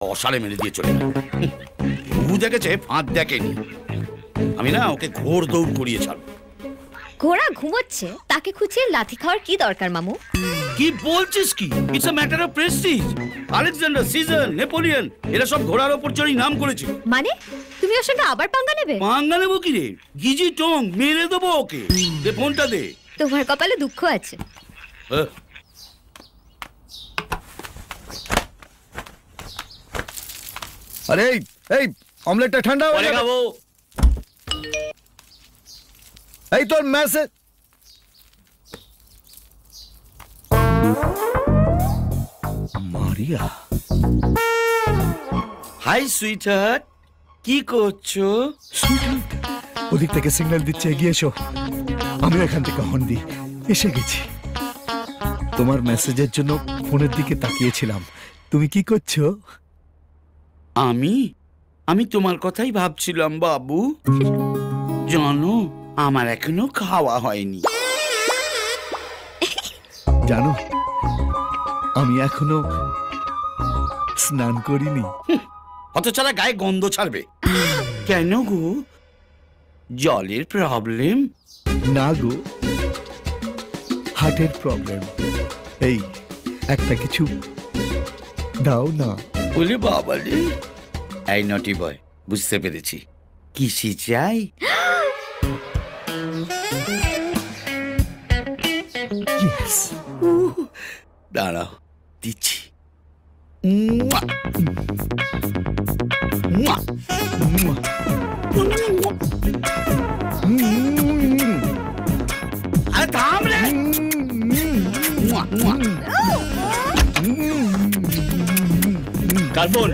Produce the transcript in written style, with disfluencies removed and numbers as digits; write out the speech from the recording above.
অসারে মেরে দিয়ে চলে গেল। ও দেখেছে ফাঁদ দেখেনি। আমি না ওকে ঘোর দৌড় করিয়ে ছাড়বো। ঘোড়া ঘুমোচ্ছে, তাকে খুঁচিয়ে লাথি খাওয়ার কি দরকার মামু? কি বলছিস কি? It's a matter of prestige. Alexander, Caesar, Napoleon এরা সব ঘোড়ার ওপর চড়েই নাম করেছিল। মানে তুমি ওর সঙ্গে আবার পাঙ্গা নেবে? পাঙ্গা নেবো কি রে? গিজি টং মেরে দেবো ওকে। দে ফোনটা দে। তোমার কপালে দুঃখ আছে। আরে এই অমলেটটা ঠান্ডা হয়ে যাবে। খাবো। এই তোর মেসেজ। মারিয়া, হাই সুইটহার্ট, কি করছো? ওদিক থেকে সিগন্যাল দিচ্ছে, এগিয়ে এসো। আমি এখান থেকে হর্ন দিই, এসে গেছি। তোমার মেসেজের জন্য ফোনের দিকে তাকিয়েছিলাম। তুমি কি করছো? আমি তোমার কথাই ভাবছিলাম বাবু। জানো আমার এখনো খাওয়া হয়নি। জানো আমি এখনো স্নান করিনি। হতছাড়া গায়ে গন্ধ ছাড়বে কেন গো? জলের প্রবলেম? না গো, হার্টের প্রবলেম। এই একটা কিছু দাও না। বলি বাবা রে। এই নটি বয়, বুঝতে পেরেছি। কিসি চাই? ইয়েস। দাঁড়াও, দিচ্ছি। আরে থাম রে। কার্বন।